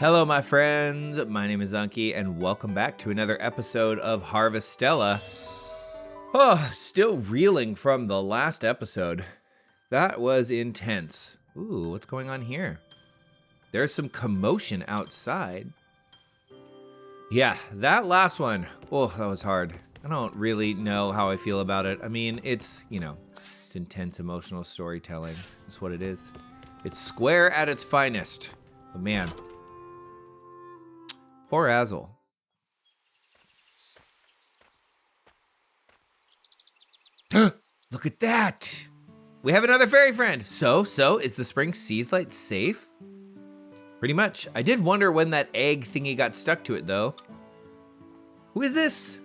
Hello, my friends. My name is Unkie, and welcome back to another episode of Harvestella. Oh, still reeling from the last episode. That was intense. Ooh, what's going on here? There's some commotion outside. Yeah, that last one. Oh, that was hard. I don't really know how I feel about it. I mean, it's intense emotional storytelling. That's what it is. It's Square at its finest. But man, poor Azle. Look at that! We have another fairy friend. So, is the spring seas light safe? Pretty much. I did wonder when that egg thingy got stuck to it, though. Who is this?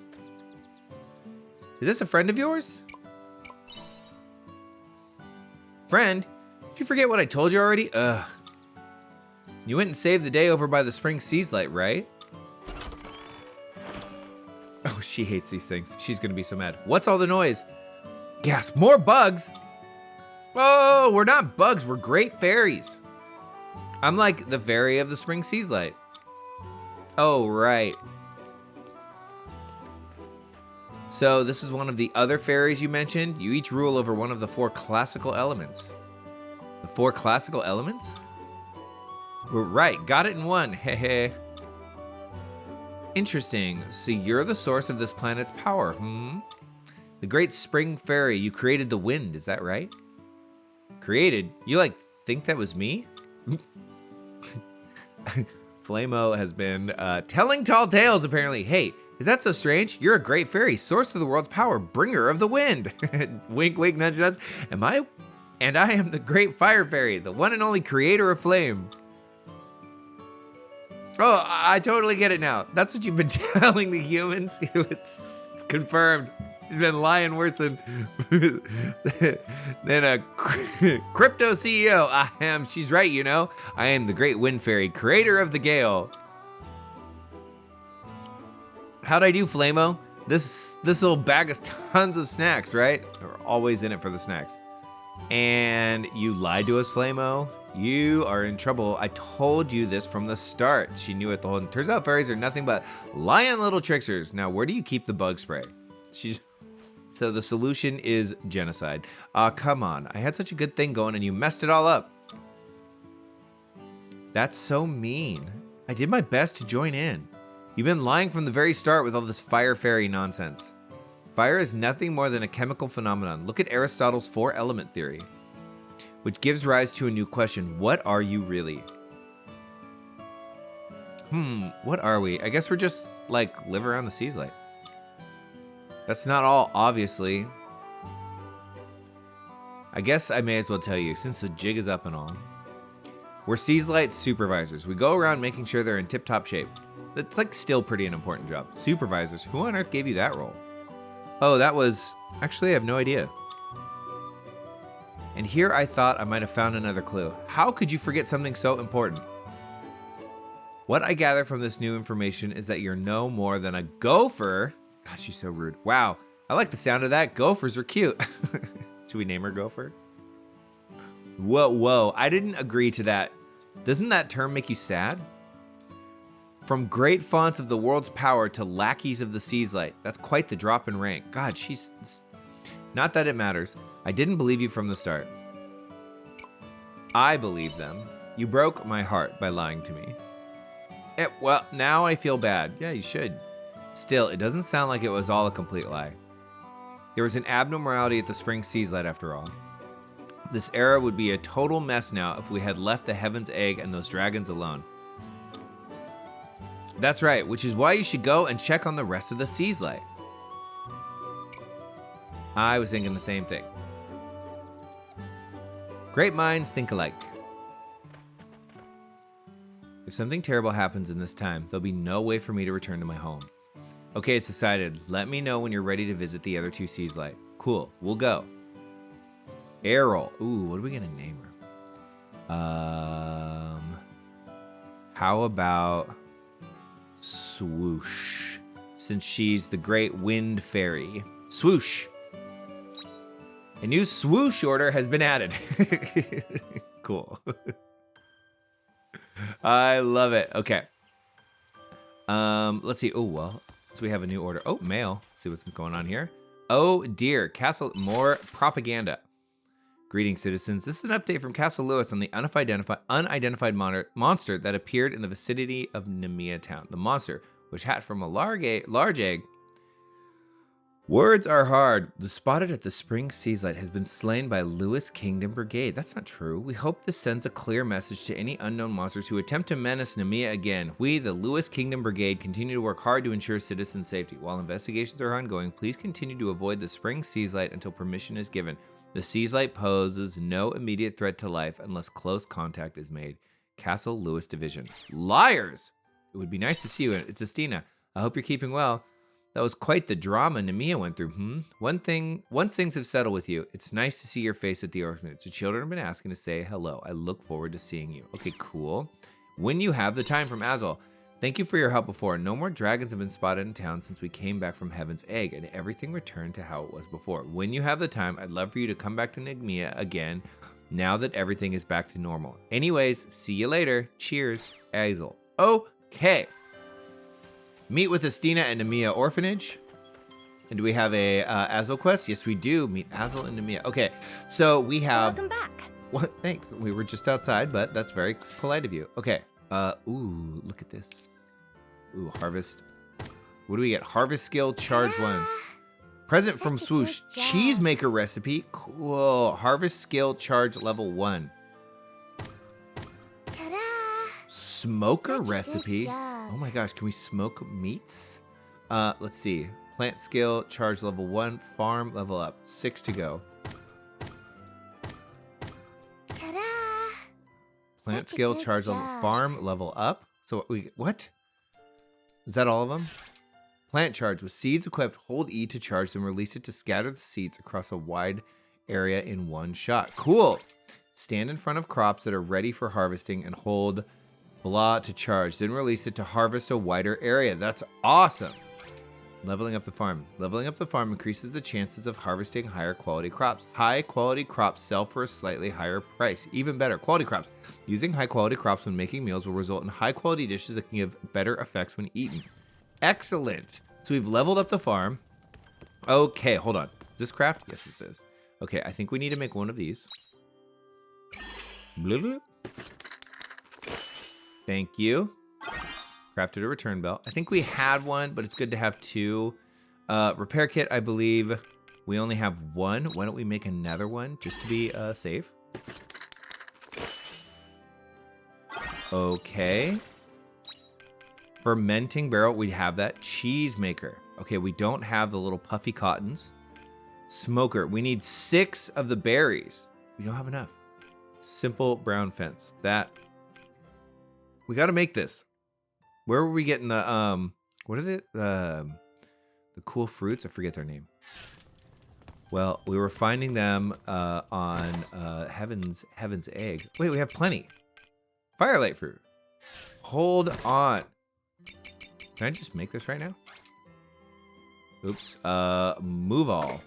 Is this a friend of yours? Friend? Did you forget what I told you already? Ugh. You went and saved the day over by the spring seas light, right? Oh, she hates these things. She's gonna be so mad. What's all the noise? Gasp, more bugs? Oh, we're not bugs, we're great fairies. I'm like the fairy of the spring seas light. Oh, right. So this is one of the other fairies you mentioned. You each rule over one of the 4 classical elements. The 4 classical elements? Right, got it in one, hehe. Interesting, so you're the source of this planet's power, The great spring fairy, you created the wind, is that right? Created? You think that was me? Flamo has been telling tall tales, apparently. Hey, is that so strange? You're a great fairy, source of the world's power, bringer of the wind. Wink, wink, nudge, nudge. And I am the great fire fairy, the one and only creator of flame. Oh, I totally get it now. That's what you've been telling the humans. It's confirmed. You've been lying worse than a crypto CEO. She's right, you know. I am the great wind fairy, creator of the gale. How'd I do, Flamo? This little bag has tons of snacks, right? We're always in it for the snacks. And you lied to us, Flamo. You are in trouble. I told you this from the start. She knew it the whole time. Turns out fairies are nothing but lying little tricksters. Now, where do you keep the bug spray? So the solution is genocide. Come on. I had such a good thing going and you messed it all up. That's so mean. I did my best to join in. You've been lying from the very start with all this fire fairy nonsense. Fire is nothing more than a chemical phenomenon. Look at Aristotle's 4-element theory, which gives rise to a new question. What are you really? What are we? I guess we're just live around the seas light. That's not all, obviously. I guess I may as well tell you, since the jig is up and all. We're seas light supervisors. We go around making sure they're in tip-top shape. It's still pretty an important job. Supervisors, who on earth gave you that role? Oh, that was, actually I have no idea. And here I thought I might have found another clue. How could you forget something so important? What I gather from this new information is that you're no more than a gopher. God, she's so rude. Wow, I like the sound of that. Gophers are cute. Should we name her Gopher? Whoa, I didn't agree to that. Doesn't that term make you sad? From great fonts of the world's power to lackeys of the seas light. That's quite the drop in rank. God, she's... Not that it matters. I didn't believe you from the start. I believe them. You broke my heart by lying to me. Well, now I feel bad. Yeah, you should. Still, it doesn't sound like it was all a complete lie. There was an abnormality at the spring seas light after all. This era would be a total mess now if we had left the Heaven's Egg and those dragons alone. That's right, which is why you should go and check on the rest of the seas light. I was thinking the same thing. Great minds think alike. If something terrible happens in this time, there'll be no way for me to return to my home. Okay, it's decided. Let me know when you're ready to visit the other 2 seas light. Cool, we'll go. Errol. Ooh, what are we gonna name her? How about Swoosh? Since she's the great wind fairy. Swoosh. A new swoosh order has been added. Cool. I love it. Okay. Let's see. Oh, well, so we have a new order. Oh, mail. Let's see what's going on here. Oh, dear. Castle, more propaganda. Greetings, citizens. This is an update from Castle Lewis on the unidentified monster that appeared in the vicinity of Nemea Town. The monster, which hatched from a large egg. Words are hard. The spotted at the Spring Seaslight has been slain by Lewis Kingdom Brigade. That's not true. We hope this sends a clear message to any unknown monsters who attempt to menace Nemea again. We, the Lewis Kingdom Brigade, continue to work hard to ensure citizen safety. While investigations are ongoing, please continue to avoid the Spring Seaslight until permission is given. The Seaslight poses no immediate threat to life unless close contact is made. Castle Lewis Division. Liars! It would be nice to see you. It's Estina. I hope you're keeping well. That was quite the drama Nemea went through, Once things have settled with you, it's nice to see your face at the orphanage. The children have been asking to say hello. I look forward to seeing you. Okay, cool. When you have the time, from Azle. Thank you for your help before. No more dragons have been spotted in town since we came back from Heaven's Egg, and everything returned to how it was before. When you have the time, I'd love for you to come back to Nemea again, now that everything is back to normal. Anyways, see you later. Cheers, Azle. Okay. Meet with Estina and Nemea Orphanage. And do we have a Azle quest? Yes, we do. Meet Azle and Nemea. Okay, so we have... Welcome back. What? Thanks. We were just outside, but that's very polite of you. Okay. Ooh, look at this. Ooh, harvest. What do we get? Harvest skill, charge 1. Present from Swoosh. Cheesemaker recipe. Cool. Harvest skill, charge level 1. Smoker recipe. Oh my gosh, can we smoke meats? Let's see. Plant skill, charge level 1. Farm, level up. 6 to go. Plant skill, charge level. Farm, level up. So what? Is that all of them? Plant charge. With seeds equipped, hold E to charge them. Release it to scatter the seeds across a wide area in one shot. Cool. Stand in front of crops that are ready for harvesting and hold blah to charge. Then release it to harvest a wider area. That's awesome. Leveling up the farm. Leveling up the farm increases the chances of harvesting higher quality crops. High quality crops sell for a slightly higher price. Even better, quality crops. Using high quality crops when making meals will result in high quality dishes that can give better effects when eaten. Excellent. So we've leveled up the farm. Okay, hold on. Is this craft? Yes, it says. Okay, I think we need to make one of these. Blah, blah. Thank you. Crafted a return belt. I think we had one, but it's good to have 2. Repair kit, I believe we only have 1. Why don't we make another one just to be safe? Okay. Fermenting barrel, we have that. Cheese maker. Okay, we don't have the little puffy cottons. Smoker, we need 6 of the berries. We don't have enough. Simple brown fence. That... We got to make this. Where were we getting the what are the cool fruits? I forget their name. Well, we were finding them on Heaven's Egg. Wait, we have plenty. Firelight fruit. Hold on. Can I just make this right now? Oops. Move all.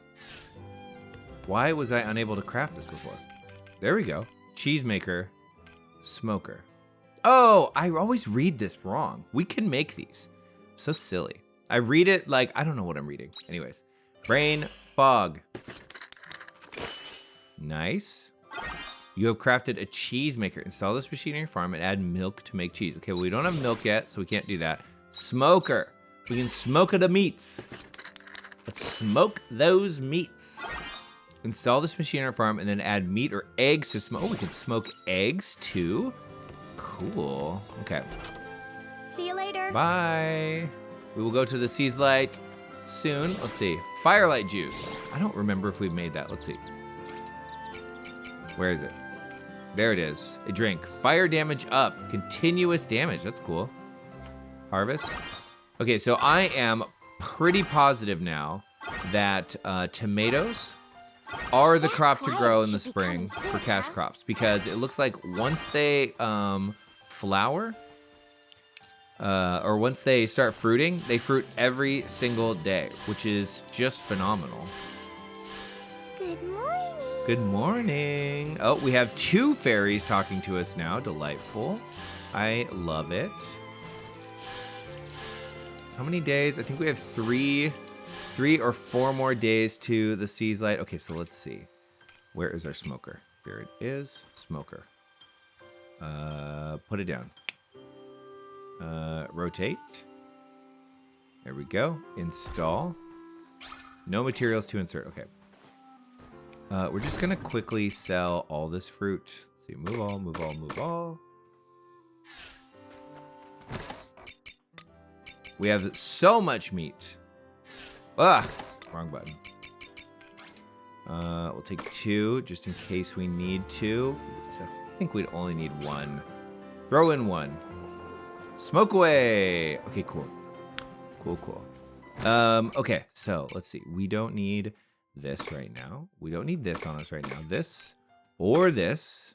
Why was I unable to craft this before? There we go. Cheesemaker. Smoker. Oh, I always read this wrong. We can make these. So silly. I read it like, I don't know what I'm reading. Anyways. Brain fog. Nice. You have crafted a cheese maker. Install this machine on your farm and add milk to make cheese. Okay, well, we don't have milk yet, so we can't do that. Smoker. We can smoke the meats. Let's smoke those meats. Install this machine on our farm and then add meat or eggs to smoke. Oh, we can smoke eggs too? Cool. Okay. See you later. Bye. We will go to the Seaslight soon. Let's see. Firelight juice. I don't remember if we made that. Let's see. Where is it? There it is. A drink. Fire damage up. Continuous damage. That's cool. Harvest. Okay, so I am pretty positive now that tomatoes are the crop to grow in the spring for cash crops, because it looks like once they flower or once they start fruiting, they fruit every single day, which is just phenomenal. Good morning. Good morning. Oh, we have 2 fairies talking to us now. Delightful. I love it. How many days? I think we have 3 or 4 more days to the Sea's Light. Okay, so let's see. Where is our smoker? Here it is. Smoker. Put it down. Rotate. There we go. Install. No materials to insert. Okay. We're just gonna quickly sell all this fruit. Let's see, move all, move all, move all. We have so much meat. Ah, wrong button. We'll take 2 just in case we need to. So I think we'd only need 1. Throw in 1. Smoke away. Okay, cool. Cool. Okay, so let's see. We don't need this right now. We don't need this on us right now. This or this.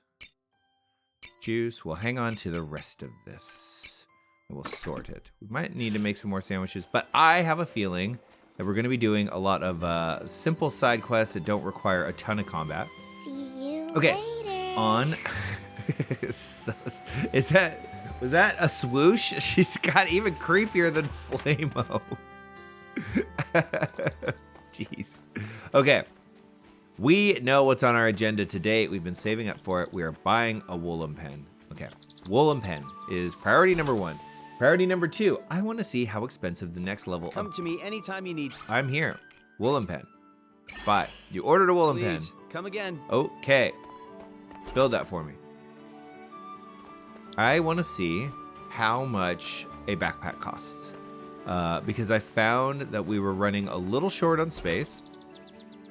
Juice. We'll hang on to the rest of this. And we'll sort it. We might need to make some more sandwiches, but I have a feeling that we're going to be doing a lot of simple side quests that don't require a ton of combat. See you Okay, later. on. Was that a swoosh? She's got even creepier than Flamo. Jeez. Okay. We know what's on our agenda today. We've been saving up for it. We are buying a woolen pen. Okay. Woolen pen is priority number 1. Priority number 2. I want to see how expensive the next level. Come to me anytime you need. I'm here. Woolen pen. Buy. You ordered a woolen pen. Please, come again. Okay. Build that for me. I want to see how much a backpack costs. Because I found that we were running a little short on space,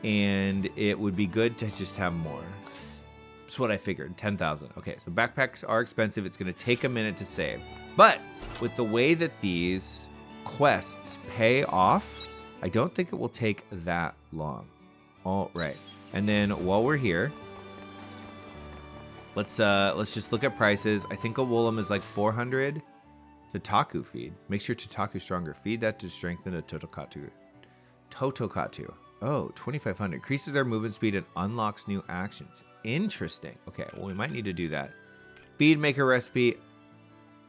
and it would be good to just have more. That's what I figured, 10,000. Okay, so backpacks are expensive. It's going to take a minute to save. But with the way that these quests pay off, I don't think it will take that long. All right. And then while we're here, let's just look at prices. I think a woolum is like 400. Tataku feed. Makes your Tataku stronger. Feed that to strengthen a Totokatu. Totokatu. Oh, 2,500. Increases their movement speed and unlocks new actions. Interesting. Okay, well, we might need to do that. Feed maker recipe.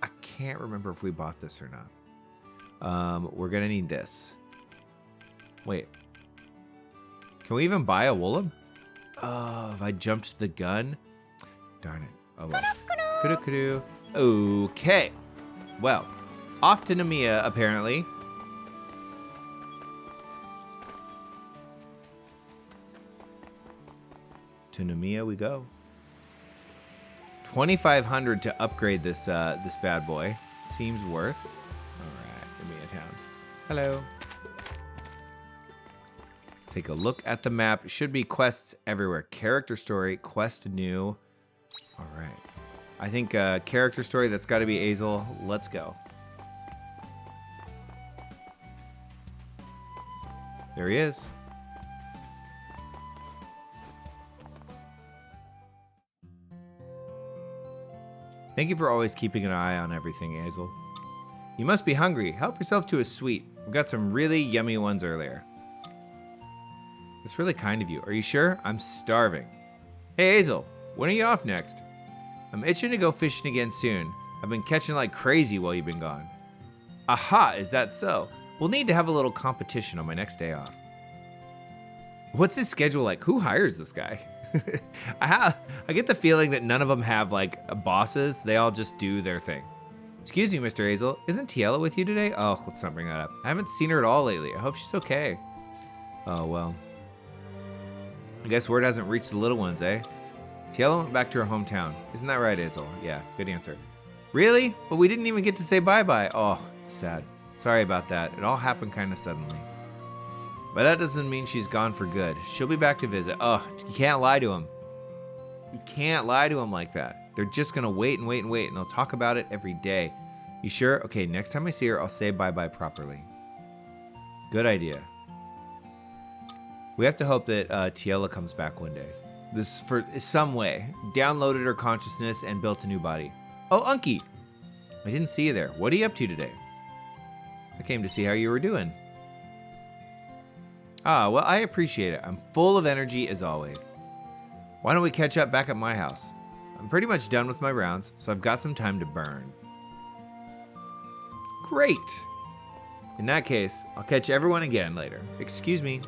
I can't remember if we bought this or not. We're going to need this. Wait. Can we even buy a woolum? Oh, if I jumped the gun. Darn it. Oh, well. Kudu-kudu. Okay. Well, off to Namiya, apparently. To Namiya we go. 2,500 to upgrade this this bad boy. Seems worth. All right, Namiya town. Hello. Take a look at the map. Should be quests everywhere. Character story, quest new. All right. I think character story, that's got to be Azle. Let's go. There he is. Thank you for always keeping an eye on everything, Azle. You must be hungry. Help yourself to a sweet. We've got some really yummy ones earlier. It's really kind of you. Are you sure? I'm starving. Hey, Azle. When are you off next? I'm itching to go fishing again soon. I've been catching like crazy while you've been gone. Aha, is that so? We'll need to have a little competition on my next day off. What's his schedule like? Who hires this guy? I get the feeling that none of them have like bosses. They all just do their thing. Excuse me, Mr. Azle. Isn't Tiela with you today? Oh, let's not bring that up. I haven't seen her at all lately. I hope she's okay. Oh, well. I guess word hasn't reached the little ones, eh? Tiela went back to her hometown. Isn't that right, Azle? Yeah, good answer. Really? But we didn't even get to say bye-bye. Oh, sad. Sorry about that. It all happened kind of suddenly. But that doesn't mean she's gone for good. She'll be back to visit. Oh, you can't lie to him. You can't lie to him like that. They're just going to wait and wait and wait, and they'll talk about it every day. You sure? Okay, next time I see her, I'll say bye-bye properly. Good idea. We have to hope that Tiela comes back one day. This for some way. Downloaded her consciousness and built a new body. Oh, Unkie! I didn't see you there. What are you up to today? I came to see how you were doing. Ah, well, I appreciate it. I'm full of energy as always. Why don't we catch up back at my house? I'm pretty much done with my rounds, so I've got some time to burn. Great! In that case, I'll catch everyone again later. Excuse me.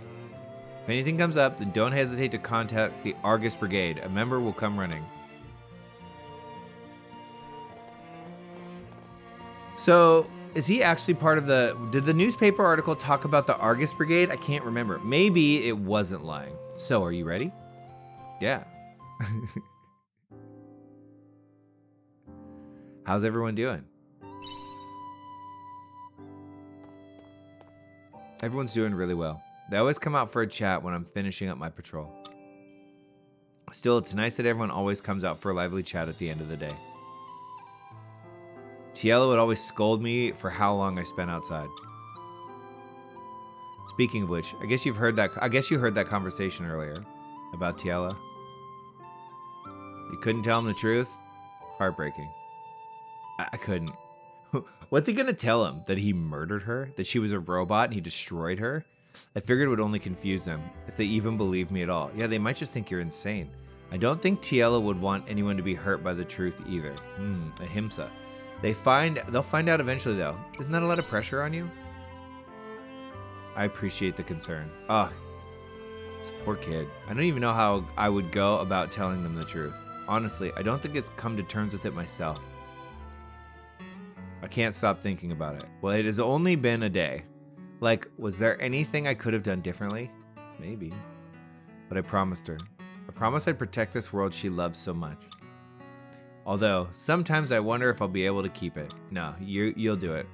If anything comes up, then don't hesitate to contact the Argus Brigade. A member will come running. So, is he actually part of the... Did the newspaper article talk about the Argus Brigade? I can't remember. Maybe it wasn't lying. So, are you ready? Yeah. How's everyone doing? Everyone's doing really well. They always come out for a chat when I'm finishing up my patrol. Still, it's nice that everyone always comes out for a lively chat at the end of the day. Tiela would always scold me for how long I spent outside. Speaking of which, I guess you heard that conversation earlier about Tiela. You couldn't tell him the truth? Heartbreaking. I couldn't. What's he gonna tell him? That he murdered her? That she was a robot and he destroyed her? I figured it would only confuse them, if they even believed me at all. Yeah, they might just think you're insane. I don't think Tiela would want anyone to be hurt by the truth either. Ahimsa. They'll find out eventually though. Isn't that a lot of pressure on you? I appreciate the concern. This poor kid. I don't even know how I would go about telling them the truth. Honestly, I don't think it's come to terms with it myself. I can't stop thinking about it. Well, it has only been a day. Like, was there anything I could have done differently? Maybe. But I promised her. I promised I'd protect this world she loves so much. Although, sometimes I wonder if I'll be able to keep it. No, you'll do it.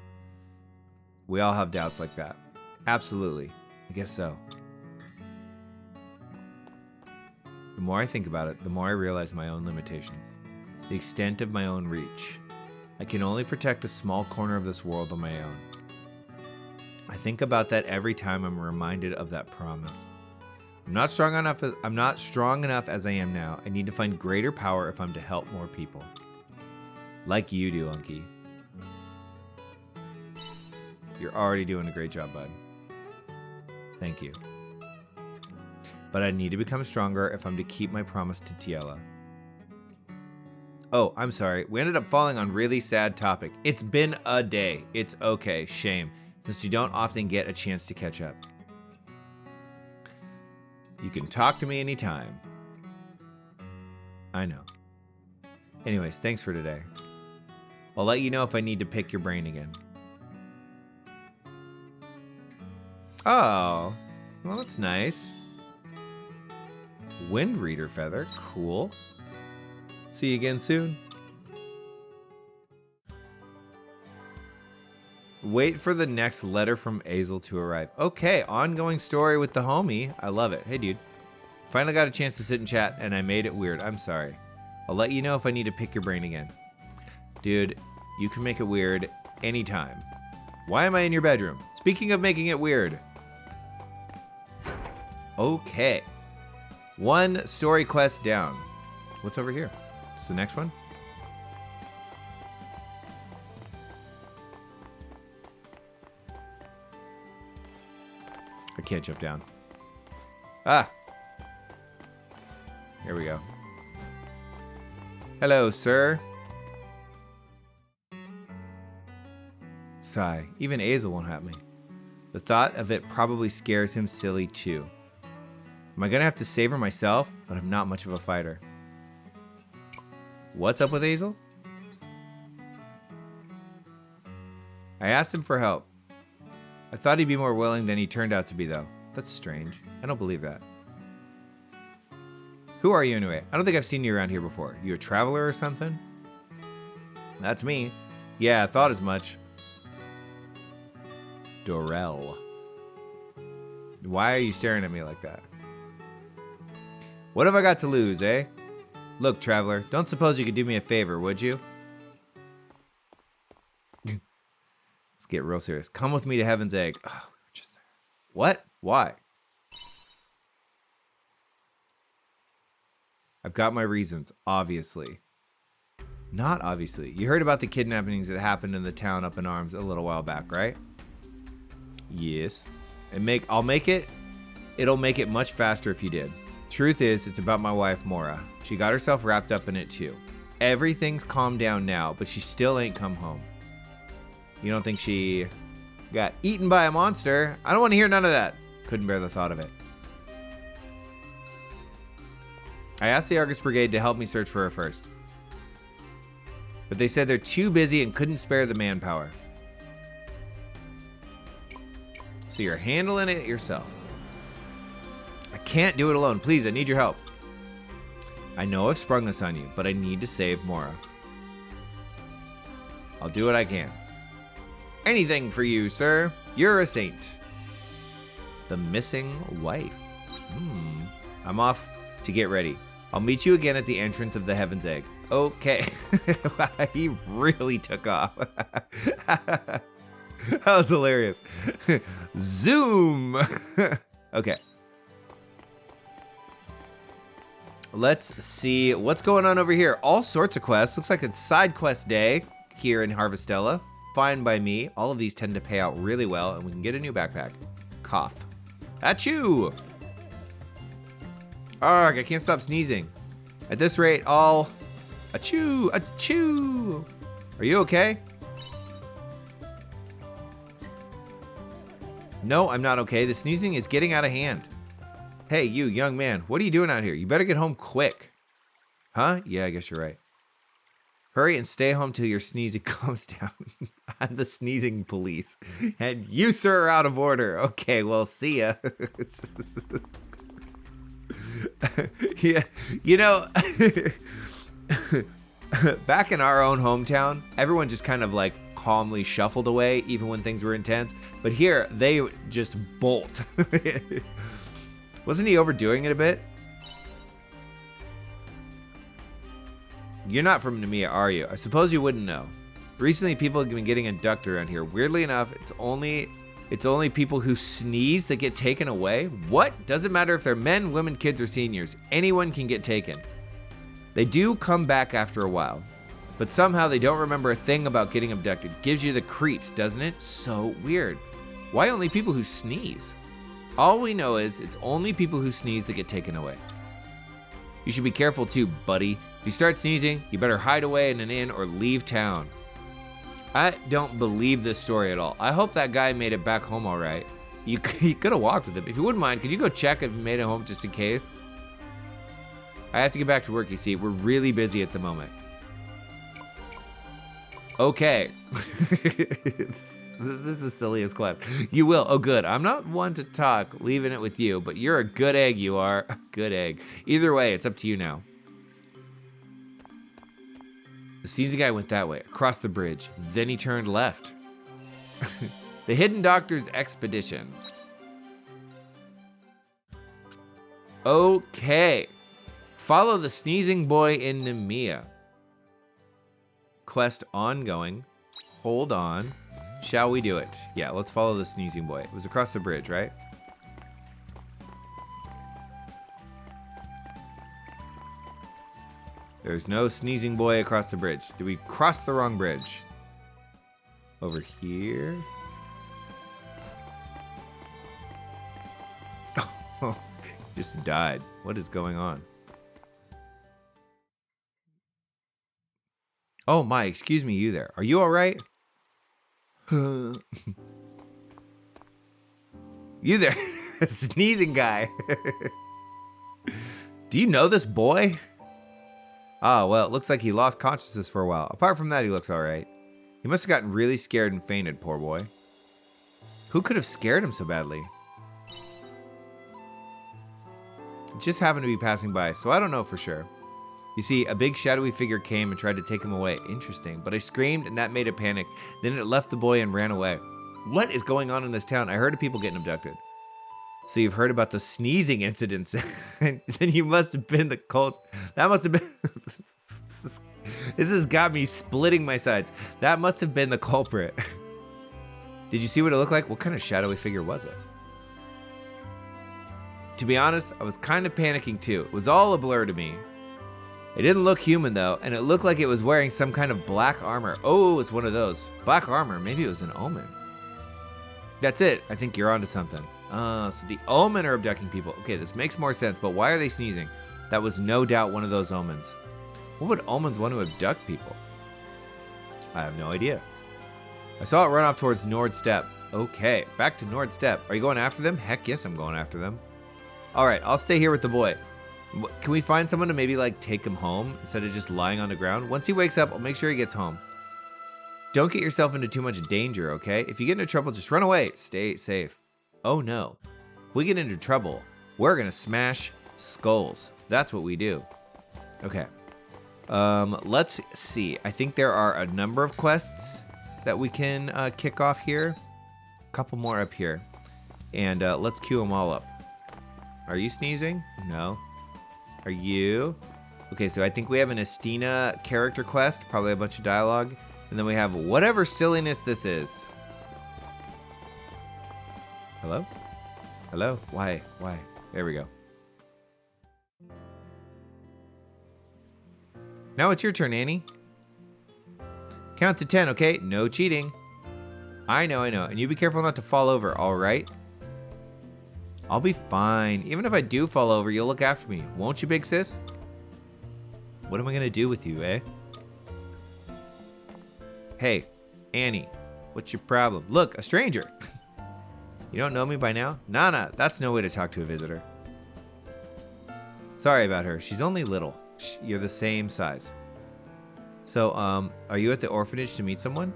We all have doubts like that. Absolutely. I guess so. The more I think about it, the more I realize my own limitations. The extent of my own reach. I can only protect a small corner of this world on my own. I think about that every time I'm reminded of that promise. I'm not strong enough as I am now. I need to find greater power if I'm to help more people. Like you do, Unkie. You're already doing a great job, bud. Thank you. But I need to become stronger if I'm to keep my promise to Tiela. Oh, I'm sorry. We ended up falling on a really sad topic. It's been a day. It's okay. Shame. Since you don't often get a chance to catch up. You can talk to me anytime. I know. Anyways, thanks for today. I'll let you know if I need to pick your brain again. Oh, well, that's nice. Wind Reader Feather. Cool. See you again soon. Wait for the next letter from Azle to arrive. Okay, ongoing story with the homie. I love it. Hey, dude. Finally got a chance to sit and chat, and I made it weird. I'm sorry. I'll let you know if I need to pick your brain again. Dude, you can make it weird anytime. Why am I in your bedroom? Speaking of making it weird. Okay. One story quest down. What's over here? Is the next one? I can't jump down. Ah! Here we go. Hello, sir. Sigh. Even Azle won't have me. The thought of it probably scares him silly too. Am I gonna have to save her myself? But I'm not much of a fighter. What's up with Azle? I asked him for help. I thought he'd be more willing than he turned out to be, though. That's strange. I don't believe that. Who are you anyway? I don't think I've seen you around here before. You a traveler or something? That's me. Yeah, I thought as much. Dorel. Why are you staring at me like that? What have I got to lose, eh? Look, traveler, don't suppose you could do me a favor, would you? Let's get real serious. Come with me to Heaven's Egg. Oh, just what? Why? I've got my reasons, obviously. Not obviously. You heard about the kidnappings that happened in the town up in arms a little while back, right? Yes. It'll make it much faster if you did. Truth is, it's about my wife, Mora. She got herself wrapped up in it too. Everything's calmed down now, but she still ain't come home. You don't think she got eaten by a monster? I don't want to hear none of that. Couldn't bear the thought of it. I asked the Argus Brigade to help me search for her first, but they said they're too busy and couldn't spare the manpower. So you're handling it yourself. I can't do it alone. Please, I need your help. I know I've sprung this on you, but I need to save Mora. I'll do what I can. Anything for you, sir. You're a saint. The missing wife. I'm off to get ready. I'll meet you again at the entrance of the Heaven's Egg. Okay. He really took off. That was hilarious. Zoom. Okay. Let's see what's going on over here. All sorts of quests. Looks like it's side quest day here in Harvestella. Fine by me. All of these tend to pay out really well, and we can get a new backpack. Cough. Achoo! Arg, I can't stop sneezing. At this rate, I'll... Achoo! Achoo! Are you okay? No, I'm not okay. The sneezing is getting out of hand. Hey, you, young man, what are you doing out here? You better get home quick. Huh? Yeah, I guess you're right. Hurry and stay home till your sneezing calms down. I'm the sneezing police. And you, sir, are out of order. Okay, well, see ya. Yeah, you know, back in our own hometown, everyone just kind of like calmly shuffled away, even when things were intense. But here, they just bolt. Wasn't he overdoing it a bit? You're not from Nemea, are you? I suppose you wouldn't know. Recently, people have been getting abducted around here. Weirdly enough, it's only people who sneeze that get taken away. What? Doesn't matter if they're men, women, kids, or seniors. Anyone can get taken. They do come back after a while, but somehow they don't remember a thing about getting abducted. Gives you the creeps, doesn't it? So weird. Why only people who sneeze? All we know is it's only people who sneeze that get taken away. You should be careful too, buddy. If you start sneezing, you better hide away in an inn or leave town. I don't believe this story at all. I hope that guy made it back home all right. You could have walked with him. If you wouldn't mind, could you go check if he made it home just in case? I have to get back to work, you see. We're really busy at the moment. Okay. This is the silliest quest. You will. Oh, good. I'm not one to talk, leaving it with you, but you're a good egg, you are. A good egg. Either way, it's up to you now. The sneezing guy went that way, across the bridge. Then he turned left. The Hidden Doctor's Expedition. Okay. Follow the sneezing boy in Nemea. Quest ongoing. Hold on. Shall we do it? Yeah, let's follow the sneezing boy. It was across the bridge, right? There's no sneezing boy across the bridge. Did we cross the wrong bridge? Over here? Oh, just died. What is going on? Oh my, excuse me, you there. Are you all right? You there, sneezing guy. Do you know this boy? Ah, well, it looks like he lost consciousness for a while. Apart from that, he looks all right. He must have gotten really scared and fainted, poor boy. Who could have scared him so badly? It just happened to be passing by, so I don't know for sure. You see, a big shadowy figure came and tried to take him away. Interesting. But I screamed and that made it panic. Then it left the boy and ran away. What is going on in this town? I heard of people getting abducted. So you've heard about the sneezing incidents. And then you must have been the cult. That must have been... This has got me splitting my sides. That must have been the culprit. Did you see what it looked like? What kind of shadowy figure was it? To be honest, I was kind of panicking too. It was all a blur to me. It didn't look human though, and it looked like it was wearing some kind of black armor. Oh, it's one of those. Black armor, maybe it was an omen. That's it. I think you're onto something. So the omen are abducting people. Okay, this makes more sense, but why are they sneezing? That was no doubt one of those omens. What would omens want to abduct people? I have no idea. I saw it run off towards Nordstep. Okay, back to Nordstep. Are you going after them? Heck yes, I'm going after them. All right, I'll stay here with the boy. Can we find someone to maybe like take him home instead of just lying on the ground? Once he wakes up, I'll make sure he gets home. Don't get yourself into too much danger, okay? If you get into trouble, just run away. Stay safe. Oh no. If we get into trouble, we're gonna smash skulls. That's what we do. Okay. Let's see. I think there are a number of quests that we can kick off here. A couple more up here. And let's queue them all up. Are you sneezing? No. Are you? Okay, so I think we have an Estina character quest. Probably a bunch of dialogue. And then we have whatever silliness this is. Hello? Hello? Why? Why? There we go. Now it's your turn, Annie. Count to 10, okay? No cheating. I know. And you be careful not to fall over, all right? I'll be fine. Even if I do fall over, you'll look after me. Won't you, big sis? What am I gonna do with you, eh? Hey, Annie, what's your problem? Look, a stranger. You don't know me by now? Nana, that's no way to talk to a visitor. Sorry about her. She's only little. You're the same size. So, are you at the orphanage to meet someone?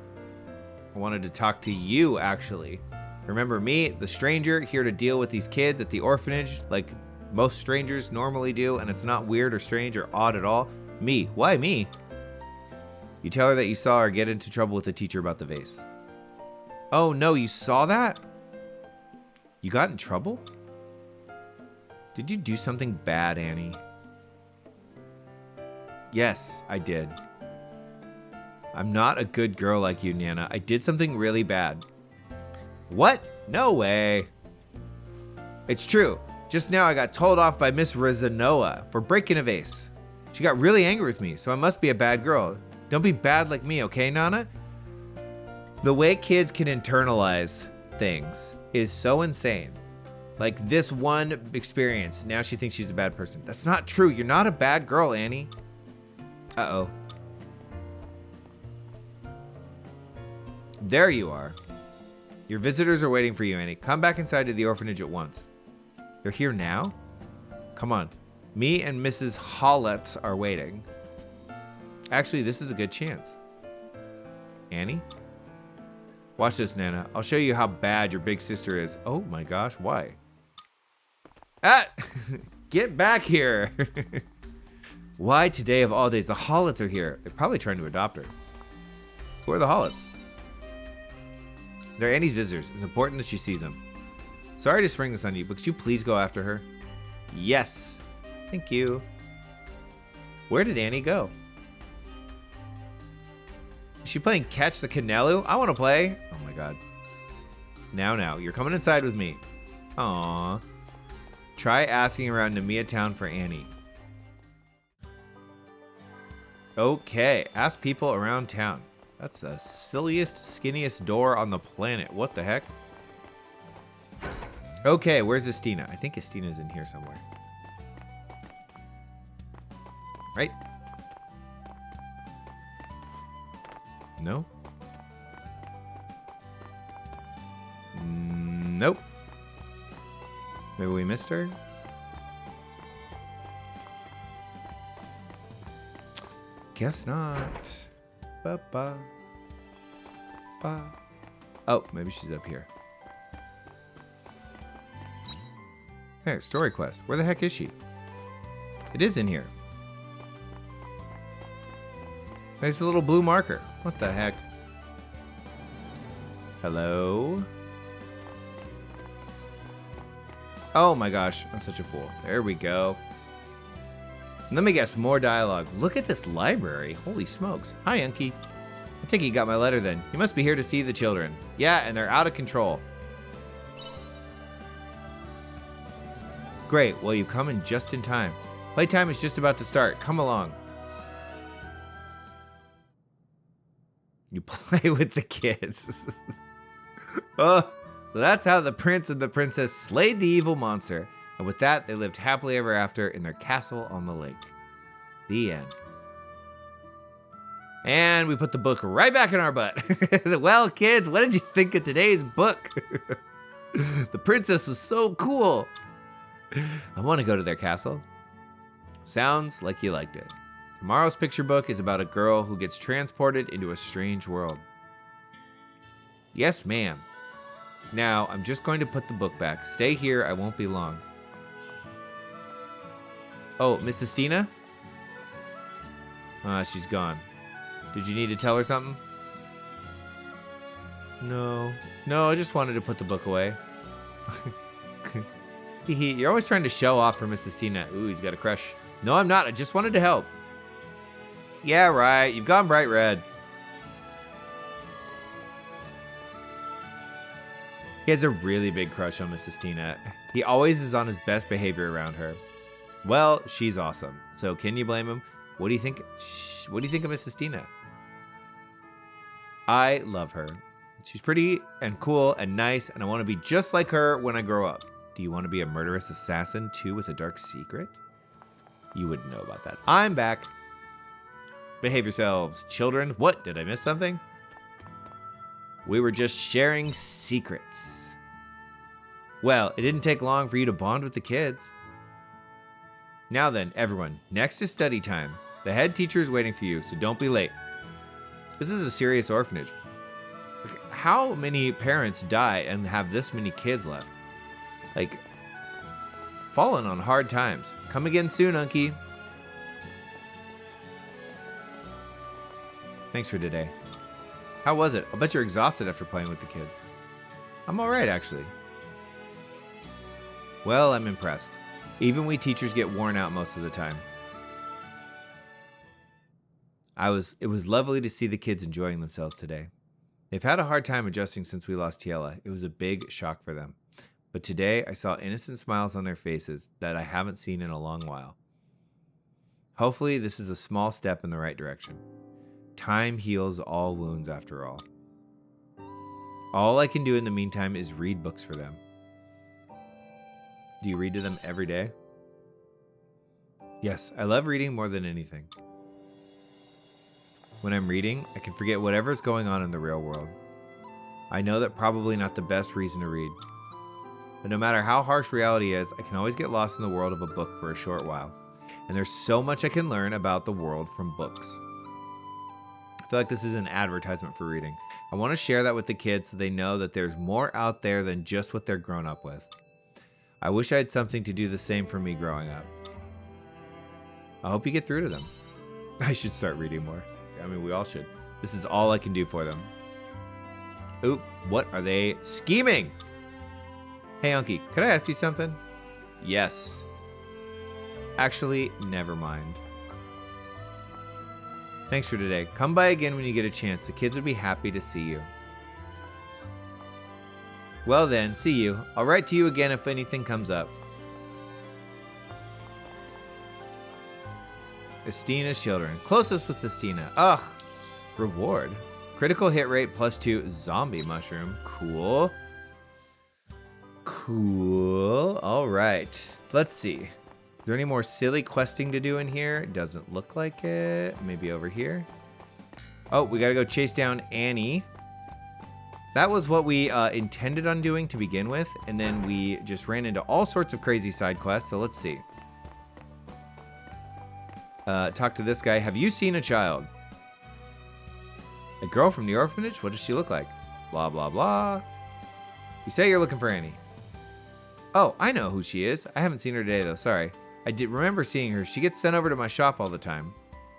I wanted to talk to you, actually. Remember me, the stranger, here to deal with these kids at the orphanage, like most strangers normally do, and it's not weird or strange or odd at all. Me. Why me? You tell her that you saw her get into trouble with the teacher about the vase. Oh no, you saw that? You got in trouble? Did you do something bad, Annie? Yes, I did. I'm not a good girl like you, Nana. I did something really bad. What? No way. It's true. Just now I got told off by Miss Rezanoa for breaking a vase. She got really angry with me, so I must be a bad girl. Don't be bad like me, okay, Nana? The way kids can internalize things is so insane. Like this one experience, now she thinks she's a bad person. That's not true. You're not a bad girl, Annie. Uh-oh. There you are. Your visitors are waiting for you, Annie. Come back inside to the orphanage at once. They're here now? Come on. Me and Mrs. Hollett are waiting. Actually, this is a good chance. Annie? Watch this, Nana. I'll show you how bad your big sister is. Oh my gosh, why? Ah! Get back here! Why today of all days? The Hollets are here. They're probably trying to adopt her. Who are the Hollets? They're Annie's visitors. It's important that she sees them. Sorry to spring this on you, but could you please go after her? Yes. Thank you. Where did Annie go? Is she playing Catch the Canelu? I want to play. Oh my god. Now, you're coming inside with me. Aww. Try asking around Namiya Town for Annie. Okay, ask people around town. That's the silliest, skinniest door on the planet. What the heck? Okay, where's Estina? I think Estina's in here somewhere. Right? No? Nope. Maybe we missed her? Guess not. Ba-ba. Ba. Oh, maybe she's up here. Hey, story quest. Where the heck is she? It is in here. There's a little blue marker. What the heck? Hello? Oh my gosh, I'm such a fool. There we go. Let me guess, more dialogue. Look at this library. Holy smokes. Hi, Unkie. I think you got my letter then. You must be here to see the children. Yeah, and they're out of control. Great, well you've come in just in time. Playtime is just about to start. Come along. You play with the kids. Oh, So that's how the prince and the princess slayed the evil monster. And with that, they lived happily ever after in their castle on the lake. The end. And we put the book right back in our butt. Well, kids, what did you think of today's book? The princess was so cool. I want to go to their castle. Sounds like you liked it. Tomorrow's picture book is about a girl who gets transported into a strange world. Yes, ma'am. Now, I'm just going to put the book back. Stay here, I won't be long. Oh, Mrs. Tina? She's gone. Did you need to tell her something? No, I just wanted to put the book away. You're always trying to show off for Mrs. Tina. Ooh, he's got a crush. No, I'm not. I just wanted to help. Yeah, right. You've gone bright red. He has a really big crush on Mrs. Tina. He always is on his best behavior around her. Well, she's awesome. So can you blame him? What do you think? What do you think of Mrs. Tina? I love her. She's pretty and cool and nice, and I want to be just like her when I grow up. Do you want to be a murderous assassin too with a dark secret? You wouldn't know about that. I'm back. Behave yourselves, children. What? Did I miss something? We were just sharing secrets. Well, it didn't take long for you to bond with the kids. Now then, everyone, next is study time. The head teacher is waiting for you, so don't be late. This is a serious orphanage. How many parents die and have this many kids left? Like, fallen on hard times. Come again soon, Unkie. Thanks for today. How was it? I'll bet you're exhausted after playing with the kids. I'm alright, actually. Well, I'm impressed. Even we teachers get worn out most of the time. It was lovely to see the kids enjoying themselves today. They've had a hard time adjusting since we lost Tiela. It was a big shock for them. But today, I saw innocent smiles on their faces that I haven't seen in a long while. Hopefully, this is a small step in the right direction. Time heals all wounds after all. All I can do in the meantime is read books for them. Do you read to them every day? Yes, I love reading more than anything. When I'm reading, I can forget whatever's going on in the real world. I know that probably not the best reason to read. But no matter how harsh reality is, I can always get lost in the world of a book for a short while. And there's so much I can learn about the world from books. I feel like this is an advertisement for reading. I want to share that with the kids so they know that there's more out there than just what they're grown up with. I wish I had something to do the same for me growing up. I hope you get through to them. I should start reading more. I mean, we all should. This is all I can do for them. Oop, what are they scheming? Hey, Unkie, could I ask you something? Yes. Actually, never mind. Thanks for today. Come by again when you get a chance. The kids would be happy to see you. Well then, see you. I'll write to you again if anything comes up. Estina's children. Closest with Estina. Ugh. Reward. Critical hit rate +2 zombie mushroom. Cool. Cool. All right. Let's see. Is there any more silly questing to do in here? Doesn't look like it. Maybe over here. Oh, we gotta go chase down Annie. That was what we intended on doing to begin with, and then we just ran into all sorts of crazy side quests, so let's see. Talk to this guy. Have you seen a child? A girl from the orphanage? What does she look like? Blah, blah, blah. You say you're looking for Annie. Oh, I know who she is. I haven't seen her today, though. Sorry. I did remember seeing her. She gets sent over to my shop all the time.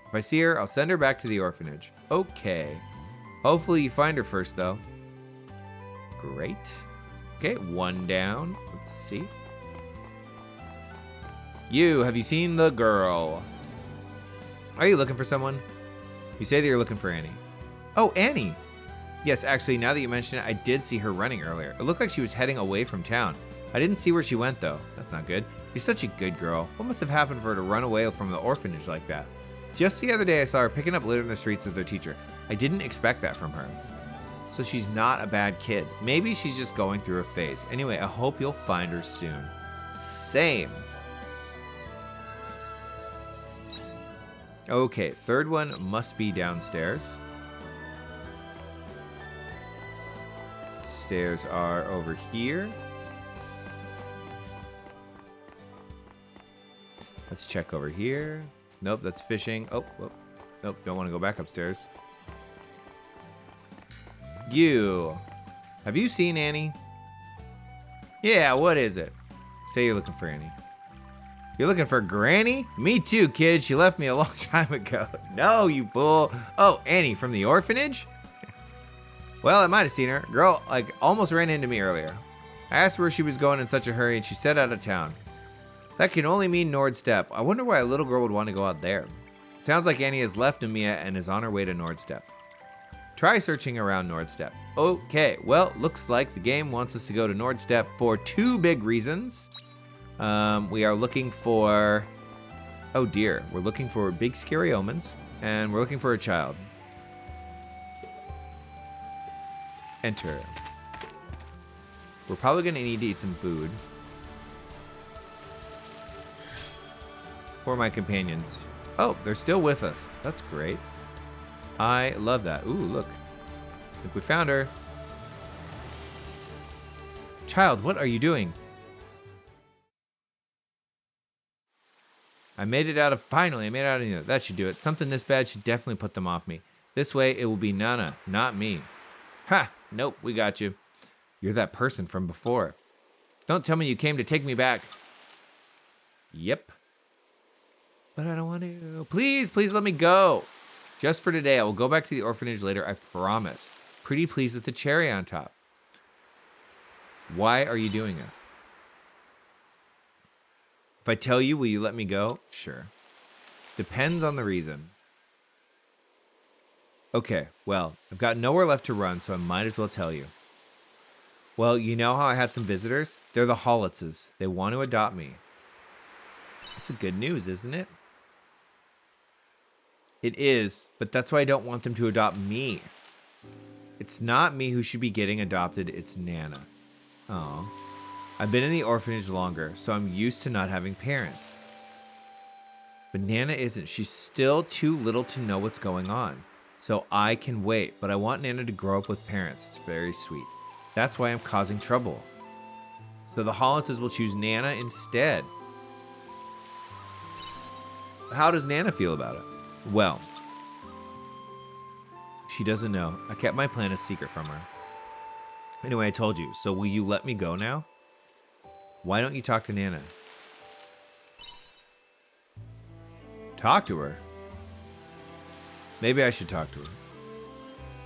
If I see her, I'll send her back to the orphanage. Okay. Hopefully you find her first, though. Great. Okay, one down. Let's see. Have you seen the girl? Are you looking for someone? You say that you're looking for Annie. Oh, Annie. Yes, actually, now that you mention it, I did see her running earlier. It looked like she was heading away from town. I didn't see where she went, though. That's not good. She's such a good girl. What must have happened for her to run away from the orphanage like that? Just the other day, I saw her picking up litter in the streets with her teacher. I didn't expect that from her. So she's not a bad kid. Maybe she's just going through a phase. Anyway, I hope you'll find her soon. Same. Okay, third one must be downstairs. Stairs are over here. Let's check over here. Nope, that's fishing. Oh, nope, don't want to go back upstairs. You. Have you seen Annie? Yeah, what is it? Say you're looking for Annie. You're looking for Granny? Me too, kid. She left me a long time ago. No, you fool. Oh, Annie from the orphanage? Well, I might have seen her. Girl, almost ran into me earlier. I asked where she was going in such a hurry, and she said out of town. That can only mean Nordstep. I wonder why a little girl would want to go out there. Sounds like Annie has left Mia and is on her way to Nordstep. Try searching around Nordstep. Okay, well, looks like the game wants us to go to Nordstep for 2 big reasons. We are looking for... Oh dear, we're looking for big scary omens, and we're looking for a child. Enter. We're probably going to need to eat some food. For my companions. Oh, they're still with us. That's great. I love that. Ooh, look. I think we found her. Child, what are you doing? Finally, I made it out of here. That should do it. Something this bad should definitely put them off me. This way, it will be Nana, not me. Ha! Nope, we got you. You're that person from before. Don't tell me you came to take me back. Yep. But I don't want to. Please, please let me go. Just for today, I will go back to the orphanage later, I promise. Pretty pleased with the cherry on top. Why are you doing this? If I tell you, will you let me go? Sure. Depends on the reason. Okay, well, I've got nowhere left to run, so I might as well tell you. Well, you know how I had some visitors? They're the Hollitzes. They want to adopt me. That's a good news, isn't it? It is, but that's why I don't want them to adopt me. It's not me who should be getting adopted, it's Nana. Oh. I've been in the orphanage longer, so I'm used to not having parents. But Nana isn't. She's still too little to know what's going on. So I can wait, but I want Nana to grow up with parents. It's very sweet. That's why I'm causing trouble. So the Hollitzes will choose Nana instead. How does Nana feel about it? Well, she doesn't know. I kept my plan a secret from her. Anyway, I told you. So will you let me go now? Why don't you talk to Nana? Talk to her? Maybe I should talk to her.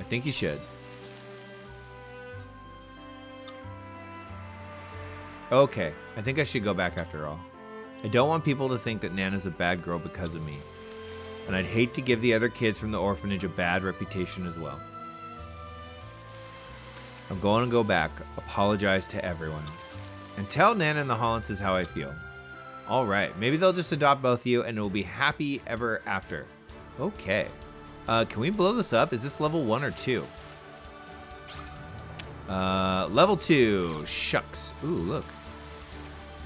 I think you should. Okay, I think I should go back after all. I don't want people to think that Nana's a bad girl because of me. And I'd hate to give the other kids from the orphanage a bad reputation as well. I'm going to go back, apologize to everyone, and tell Nana and the Hollitzes how I feel. All right, maybe they'll just adopt both of you and it'll be happy ever after. Okay. Can we blow this up? Is this level 1 or 2? Level 2. Shucks. Ooh, look.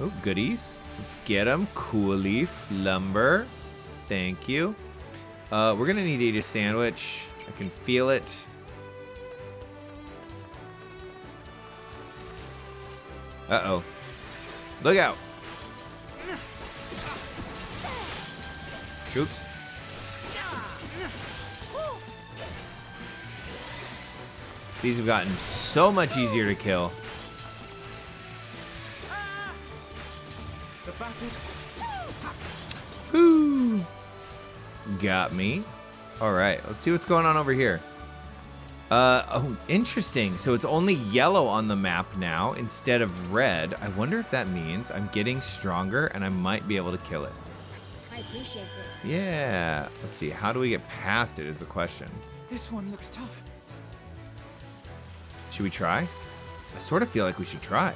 Oh, goodies. Let's get them. Cool leaf. Lumber. Thank you. We're going to need to eat a sandwich. I can feel it. Uh-oh. Look out. Oops. These have gotten so much easier to kill. Whoo! Got me. All right, let's see what's going on over here. Oh, interesting. So it's only yellow on the map now instead of red. I wonder if that means I'm getting stronger and I might be able to kill it. I appreciate it. Yeah. Let's see. How do we get past it is the question. This one looks tough. Should we try? I sort of feel like we should try.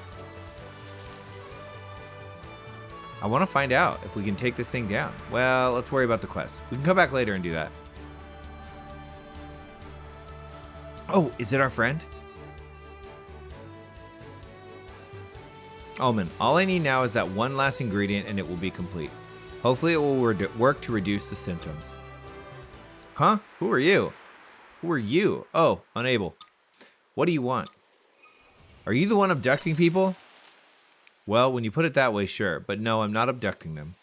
I want to find out if we can take this thing down. Well, let's worry about the quest. We can come back later and do that. Oh, is it our friend? Omen, all I need now is that one last ingredient and it will be complete. Hopefully it will work to reduce the symptoms. Huh? Who are you? Who are you? Oh, unable. What do you want? Are you the one abducting people? Well, when you put it that way, sure. But no, I'm not abducting them.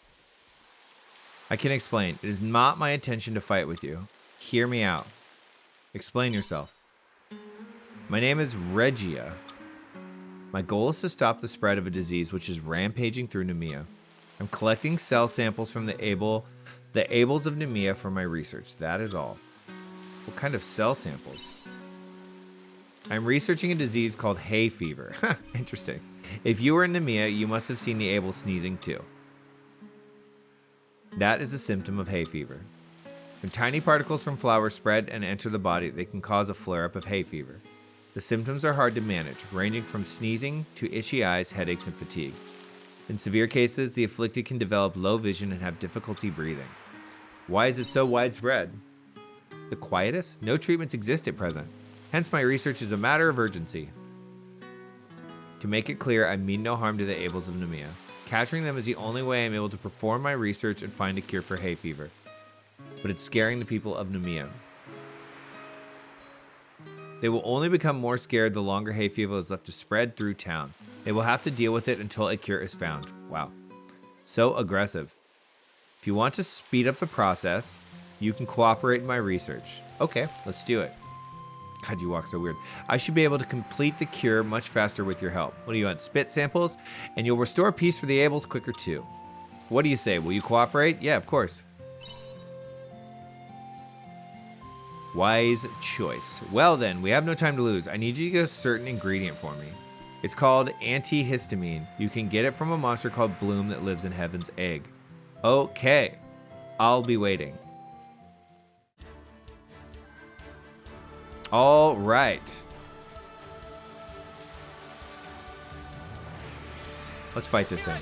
I can explain. It is not my intention to fight with you. Hear me out. Explain yourself. My name is Regia. My goal is to stop the spread of a disease which is rampaging through Nemea. I'm collecting cell samples from the ables of Nemea for my research. That is all. What kind of cell samples? I'm researching a disease called hay fever. Interesting. If you were in Nemea, you must have seen the able sneezing too. That is a symptom of hay fever. When tiny particles from flowers spread and enter the body, they can cause a flare-up of hay fever. The symptoms are hard to manage, ranging from sneezing to itchy eyes, headaches, and fatigue. In severe cases, the afflicted can develop low vision and have difficulty breathing. Why is it so widespread? The Quietus? No treatments exist at present. Hence, my research is a matter of urgency. To make it clear, I mean no harm to the ables of Nemea. Capturing them is the only way I'm able to perform my research and find a cure for hay fever. But it's scaring the people of Nemea. They will only become more scared the longer hay fever is left to spread through town. They will have to deal with it until a cure is found. Wow. So aggressive. If you want to speed up the process, you can cooperate in my research. Okay, let's do it. God, you walk so weird. I should be able to complete the cure much faster with your help. What do you want? Spit samples? And you'll restore peace for the ables quicker too. What do you say? Will you cooperate? Yeah, of course. Wise choice. Well then, we have no time to lose. I need you to get a certain ingredient for me. It's called antihistamine. You can get it from a monster called Bloom that lives in Heaven's Egg. Okay, I'll be waiting. All right. Let's fight this thing.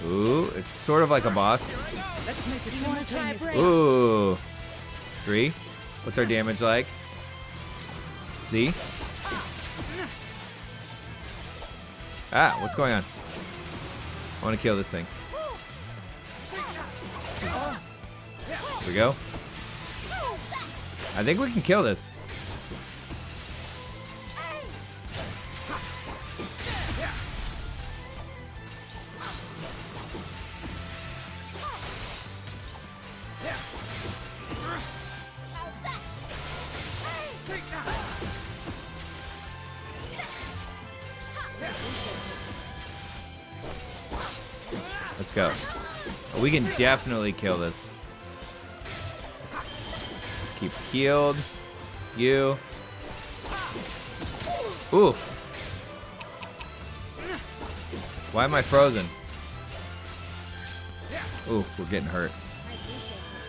Ooh, it's sort of like a boss. Let's make a simultaneous. Ooh. 3. What's our damage like? Z. Ah, what's going on? I want to kill this thing. Here we go. I think we can kill this. Let's go. Oh, we can definitely kill this. Keep healed. You. Oof. Why am I frozen? Ooh, we're getting hurt.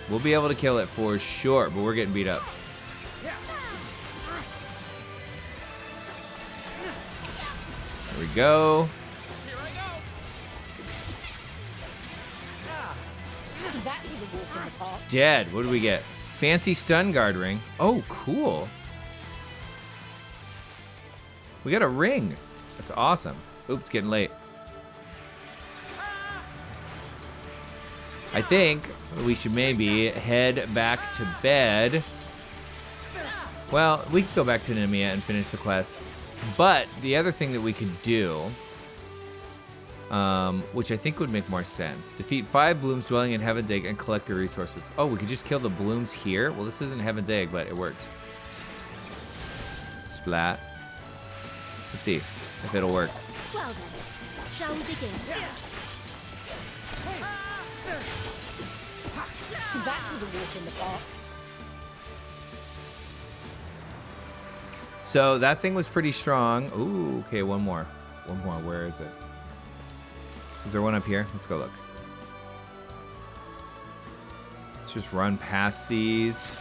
We'll be able to kill it for sure, but we're getting beat up. There we go. That was a walk in the park. Dead. What do we get? Fancy stun guard ring. Oh, cool. We got a ring. That's awesome. Oops, it's getting late. I think we should maybe head back to bed. Well, we could go back to Nemea and finish the quest. But the other thing that we could do, which I think would make more sense. Defeat 5 blooms dwelling in Heaven's Egg and collect the resources. Oh, we could just kill the blooms here? Well, this isn't Heaven's Egg, but it works. Splat. Let's see if it'll work. Well then, shall we begin? That was a walk in the park. So that thing was pretty strong. Ooh, okay, one more. One more. Where is it? Is there one up here? Let's go look. Let's just run past these.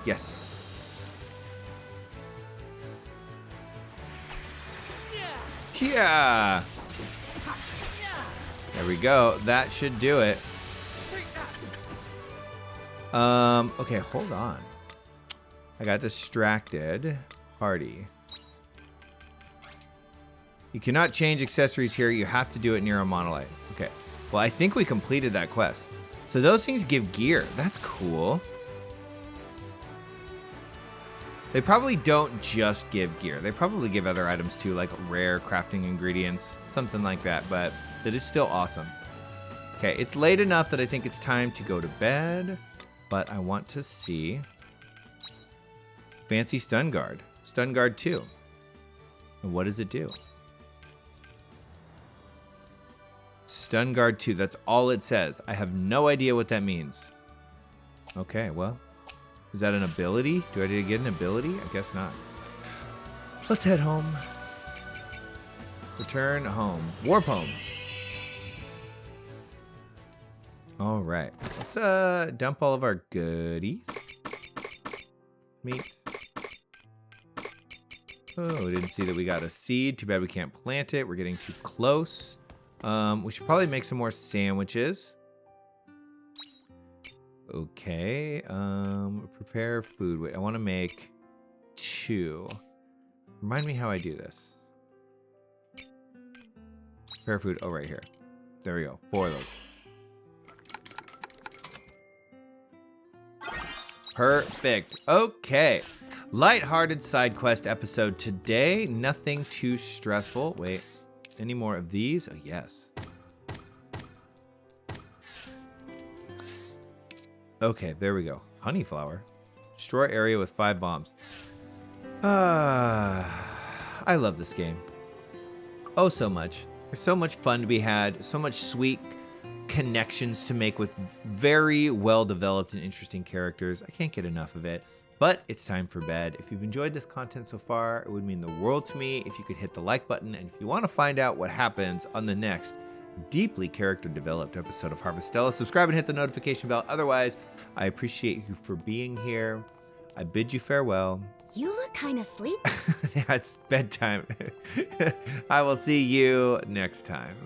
Yes. Yeah. There we go. That should do it. Okay, hold on. I got distracted. Party. You cannot change accessories here. You have to do it near a monolith. Okay. Well, I think we completed that quest. So those things give gear. That's cool. They probably don't just give gear. They probably give other items too, like rare crafting ingredients, something like that, but that is still awesome. Okay, it's late enough that I think it's time to go to bed, but I want to see Fancy Stun Guard. Stun Guard 2. And what does it do? Stun Guard 2, that's all it says. I have no idea what that means. Okay, well, is that an ability? Do I need to get an ability? I guess not. Let's head home. Return home. Warp home. All right, let's dump all of our goodies. Meat. Oh, we didn't see that we got a seed. Too bad we can't plant it. We're getting too close. We should probably make some more sandwiches. Okay. Prepare food. Wait, I want to make 2. Remind me how I do this. Prepare food. Oh, right here. There we go. 4 of those. Perfect. Okay. Lighthearted side quest episode today. Nothing too stressful. Wait. Any more of these? Oh, yes. Okay, there we go. Honeyflower. Destroy area with 5 bombs. I love this game. Oh, so much. There's so much fun to be had. So much sweet connections to make with very well-developed and interesting characters. I can't get enough of it. But it's time for bed. If you've enjoyed this content so far, it would mean the world to me if you could hit the like button. And if you want to find out what happens on the next deeply character-developed episode of Harvestella, subscribe and hit the notification bell. Otherwise, I appreciate you for being here. I bid you farewell. You look kind of sleepy. Yeah, it's bedtime. I will see you next time.